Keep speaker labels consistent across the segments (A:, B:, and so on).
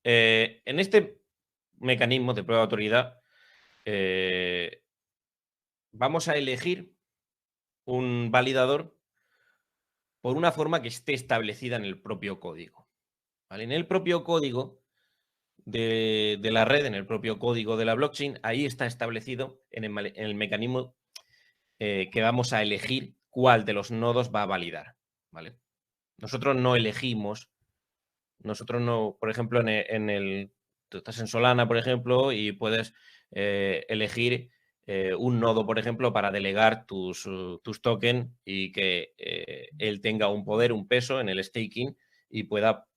A: En este mecanismo de prueba de autoridad vamos a elegir un validador por una forma que esté establecida en el propio código, ¿vale? En el propio código de la red, en el propio código de la blockchain, ahí está establecido en el mecanismo que vamos a elegir cuál de los nodos va a validar, ¿vale? Nosotros no elegimos, por ejemplo, tú estás en Solana, por ejemplo, y puedes elegir un nodo, por ejemplo, para delegar tus tokens y que él tenga un poder, un peso en el staking y pueda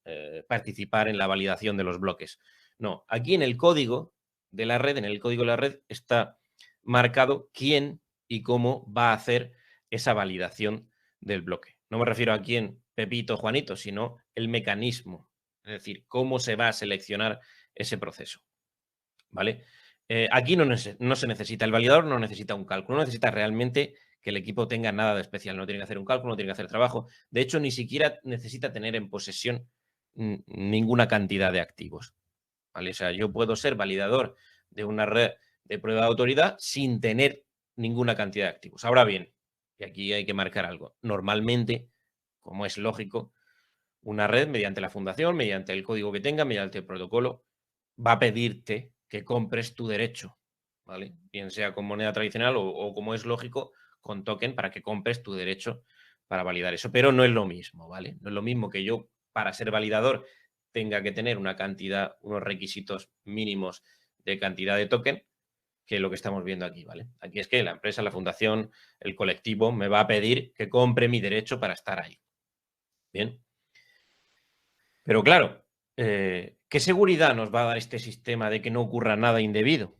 A: participar en la validación de los bloques. No, aquí en el código de la red, está marcado quién y cómo va a hacer esa validación del bloque. No me refiero a quién, Pepito, Juanito, sino el mecanismo, es decir, cómo se va a seleccionar ese proceso, ¿vale? Aquí no se necesita, el validador no necesita un cálculo, no necesita realmente que el equipo tenga nada de especial, no tiene que hacer un cálculo, no tiene que hacer trabajo, de hecho ni siquiera necesita tener en posesión ninguna cantidad de activos, ¿vale? O sea, yo puedo ser validador de una red de prueba de autoridad sin tener ninguna cantidad de activos. Ahora bien, y aquí hay que marcar algo, normalmente, como es lógico, una red mediante la fundación, mediante el código que tenga, mediante el protocolo, va a pedirte que compres tu derecho, ¿vale? Bien sea con moneda tradicional o como es lógico, con token para que compres tu derecho para validar eso. Pero no es lo mismo, ¿vale? No es lo mismo que yo, para ser validador, tenga que tener una cantidad, unos requisitos mínimos de cantidad de token, que lo que estamos viendo aquí, ¿vale? Aquí es que la empresa, la fundación, el colectivo me va a pedir que compre mi derecho para estar ahí. Bien. Pero claro, ¿qué seguridad nos va a dar este sistema de que no ocurra nada indebido?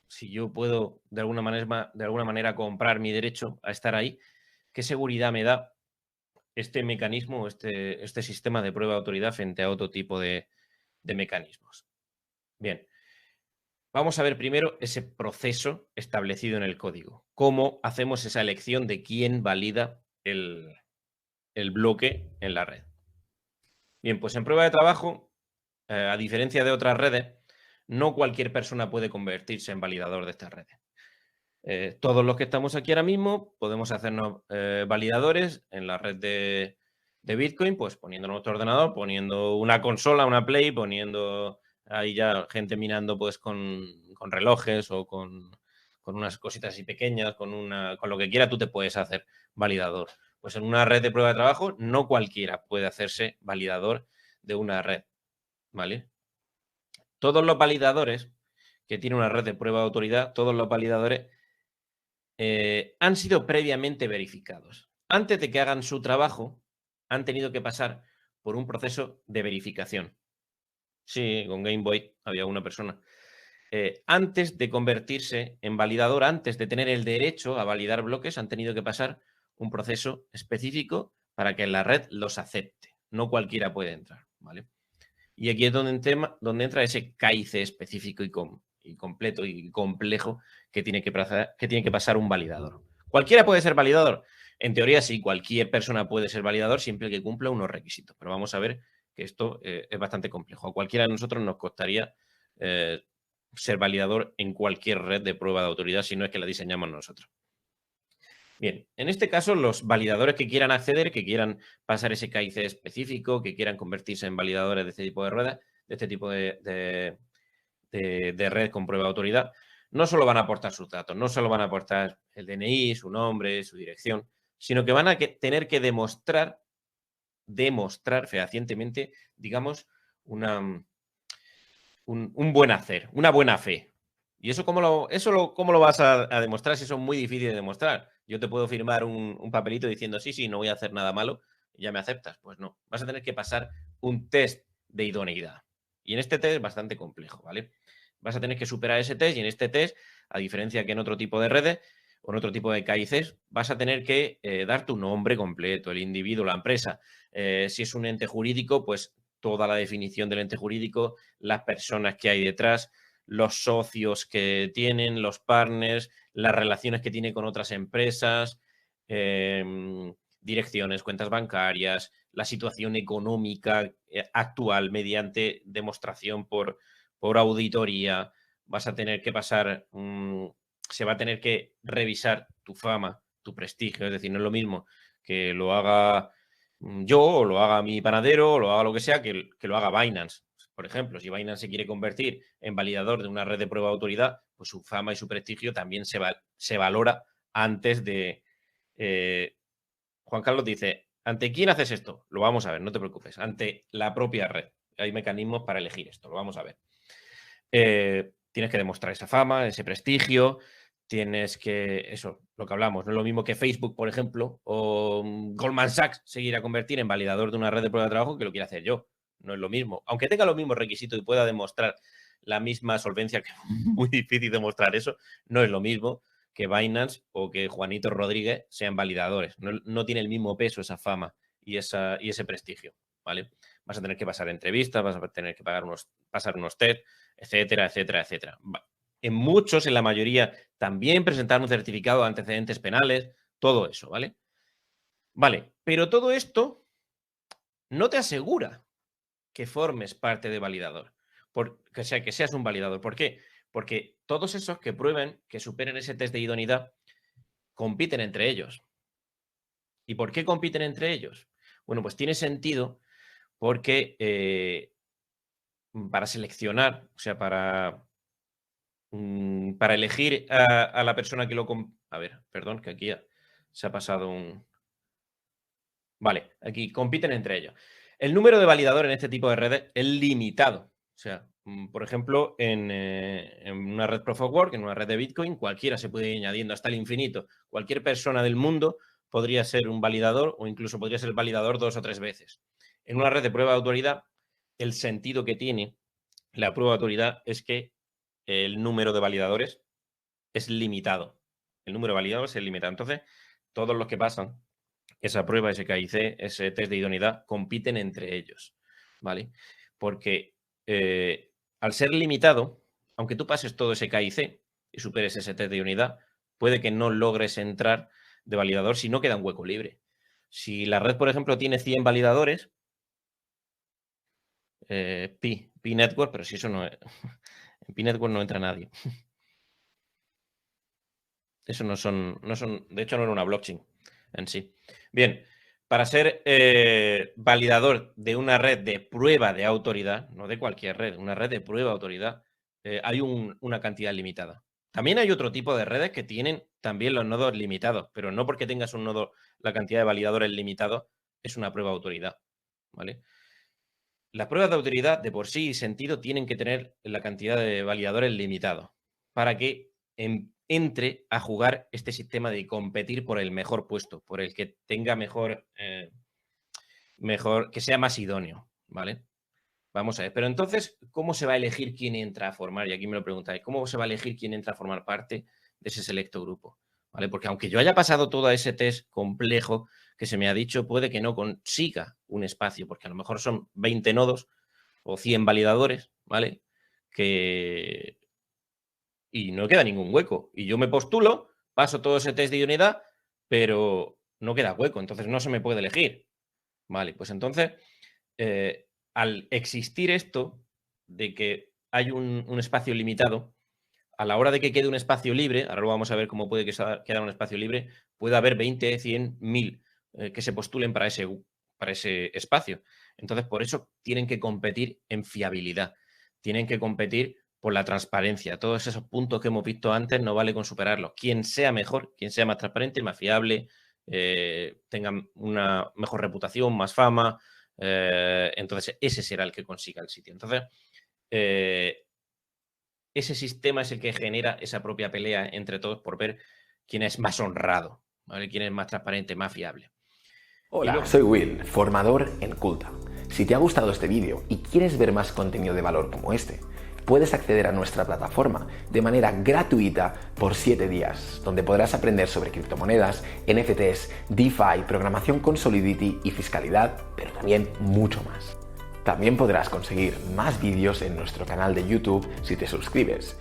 A: Si yo puedo de alguna manera comprar mi derecho a estar ahí, ¿qué seguridad me da este mecanismo, este sistema de prueba de autoridad frente a otro tipo de mecanismos? Bien, vamos a ver primero ese proceso establecido en el código. ¿Cómo hacemos esa elección de quién valida el bloque en la red? Bien, pues en prueba de trabajo, a diferencia de otras redes, no cualquier persona puede convertirse en validador de estas redes. Todos los que estamos aquí ahora mismo podemos hacernos validadores en la red de Bitcoin, pues poniendo nuestro ordenador, poniendo una consola, una Play, poniendo ahí ya gente minando pues con relojes o con unas cositas así pequeñas, con lo que quiera tú te puedes hacer validador. Pues en una red de prueba de trabajo no cualquiera puede hacerse validador de una red, ¿vale? Todos los validadores que tienen una red de prueba de autoridad, todos los validadores han sido previamente verificados. Antes de que hagan su trabajo, han tenido que pasar por un proceso de verificación. Sí, con Game Boy había una persona. Antes de convertirse en validador, antes de tener el derecho a validar bloques, han tenido que pasar un proceso específico para que la red los acepte. No cualquiera puede entrar, ¿vale? Y aquí es donde entra ese KIC específico y completo y complejo que tiene que pasar un validador. ¿Cualquiera puede ser validador? En teoría sí, cualquier persona puede ser validador siempre que cumpla unos requisitos, pero vamos a ver que esto es bastante complejo. A cualquiera de nosotros nos costaría ser validador en cualquier red de prueba de autoridad si no es que la diseñamos nosotros. Bien, en este caso, los validadores que quieran acceder, que quieran pasar ese KIC específico, que quieran convertirse en validadores de este tipo de ruedas, de este tipo de red con prueba de autoridad, no solo van a aportar sus datos, no solo van a aportar el DNI, su nombre, su dirección, sino que van a tener que demostrar fehacientemente, digamos, un buen hacer, una buena fe. ¿Y eso cómo lo vas a demostrar si eso es muy difícil de demostrar? Yo te puedo firmar un papelito diciendo, sí, no voy a hacer nada malo, y ya me aceptas. Pues no, vas a tener que pasar un test de idoneidad. Y en este test es bastante complejo, ¿vale? Vas a tener que superar ese test y en este test, a diferencia que en otro tipo de redes o en otro tipo de KICs, vas a tener que dar tu nombre completo, el individuo, la empresa. Si es un ente jurídico, pues toda la definición del ente jurídico, las personas que hay detrás, los socios que tienen, los partners, las relaciones que tiene con otras empresas, direcciones, cuentas bancarias, la situación económica actual mediante demostración por auditoría. Vas a tener que pasar, se va a tener que revisar tu fama, tu prestigio. Es decir, no es lo mismo que lo haga yo, o lo haga mi panadero, o lo haga lo que sea, que lo haga Binance. Por ejemplo, si Binance se quiere convertir en validador de una red de prueba de autoridad, pues su fama y su prestigio también se valora antes de... Juan Carlos dice, ¿ante quién haces esto? Lo vamos a ver, no te preocupes. Ante la propia red. Hay mecanismos para elegir esto, lo vamos a ver. Tienes que demostrar esa fama, ese prestigio. Tienes que, eso, lo que hablamos, no es lo mismo que Facebook, por ejemplo, o Goldman Sachs se quiera convertir en validador de una red de prueba de trabajo que lo quiera hacer yo. No es lo mismo. Aunque tenga los mismos requisitos y pueda demostrar la misma solvencia, que es muy difícil demostrar eso, no es lo mismo que Binance o que Juanito Rodríguez sean validadores. No tiene el mismo peso esa fama y ese prestigio, ¿vale? Vas a tener que pasar entrevistas, vas a tener que pasar unos test, etcétera, etcétera, etcétera. En muchos, en la mayoría, también presentar un certificado de antecedentes penales, todo eso, ¿vale? Vale, pero todo esto no te asegura que formes parte de validador, que seas un validador. ¿Por qué? Porque todos esos que prueben, que superen ese test de idoneidad, compiten entre ellos. ¿Y por qué compiten entre ellos? Bueno, pues tiene sentido porque para seleccionar, o sea, para elegir a la persona que lo... A ver, perdón, que aquí se ha pasado un... Vale, aquí compiten entre ellos. El número de validadores en este tipo de redes es limitado. O sea, por ejemplo, en una red Proof of Work, en una red de Bitcoin, cualquiera se puede ir añadiendo hasta el infinito. Cualquier persona del mundo podría ser un validador o incluso podría ser validador 2 o 3 veces. En una red de prueba de autoridad, el sentido que tiene la prueba de autoridad es que el número de validadores es limitado. El número de validadores es limitado. Entonces, todos los que pasan esa prueba, ese KIC, ese test de idoneidad, compiten entre ellos, ¿vale? Porque al ser limitado, aunque tú pases todo ese KIC y superes ese test de idoneidad, puede que no logres entrar de validador si no queda un hueco libre. Si la red, por ejemplo, tiene 100 validadores, Pi Network, pero si eso no es... En Pi Network no entra nadie. Eso no son, de hecho no era una blockchain en sí. Bien, para ser validador de una red de prueba de autoridad, no de cualquier red, una red de prueba de autoridad, hay una cantidad limitada. También hay otro tipo de redes que tienen también los nodos limitados, pero no porque tengas un nodo, la cantidad de validadores limitados, es una prueba de autoridad, ¿vale? Las pruebas de autoridad de por sí y sentido tienen que tener la cantidad de validadores limitados para que entre a jugar este sistema de competir por el mejor puesto, por el que tenga mejor, que sea más idóneo, ¿vale? Vamos a ver, pero entonces, ¿cómo se va a elegir quién entra a formar? Y aquí me lo preguntáis, ¿cómo se va a elegir quién entra a formar parte de ese selecto grupo? ¿Vale? Porque aunque yo haya pasado todo ese test complejo que se me ha dicho, puede que no consiga un espacio, porque a lo mejor son 20 nodos o 100 validadores, ¿vale? Y no queda ningún hueco. Y yo me postulo, paso todo ese test de idoneidad, pero no queda hueco, entonces no se me puede elegir. Vale, pues entonces, al existir esto de que hay un espacio limitado, a la hora de que quede un espacio libre, ahora lo vamos a ver cómo puede quedar un espacio libre, puede haber 20, 100, 1000 que se postulen para ese espacio. Entonces, por eso tienen que competir en fiabilidad, tienen que competir por la transparencia. Todos esos puntos que hemos visto antes no vale con superarlos. Quien sea mejor, quien sea más transparente, más fiable, tenga una mejor reputación, más fama, entonces ese será el que consiga el sitio. Entonces, ese sistema es el que genera esa propia pelea entre todos por ver quién es más honrado, ¿vale? Quién es más transparente, más fiable.
B: Hola, soy Will, formador en Culta. Si te ha gustado este vídeo y quieres ver más contenido de valor como este, puedes acceder a nuestra plataforma de manera gratuita por 7 días, donde podrás aprender sobre criptomonedas, NFTs, DeFi, programación con Solidity y fiscalidad, pero también mucho más. También podrás conseguir más vídeos en nuestro canal de YouTube si te suscribes.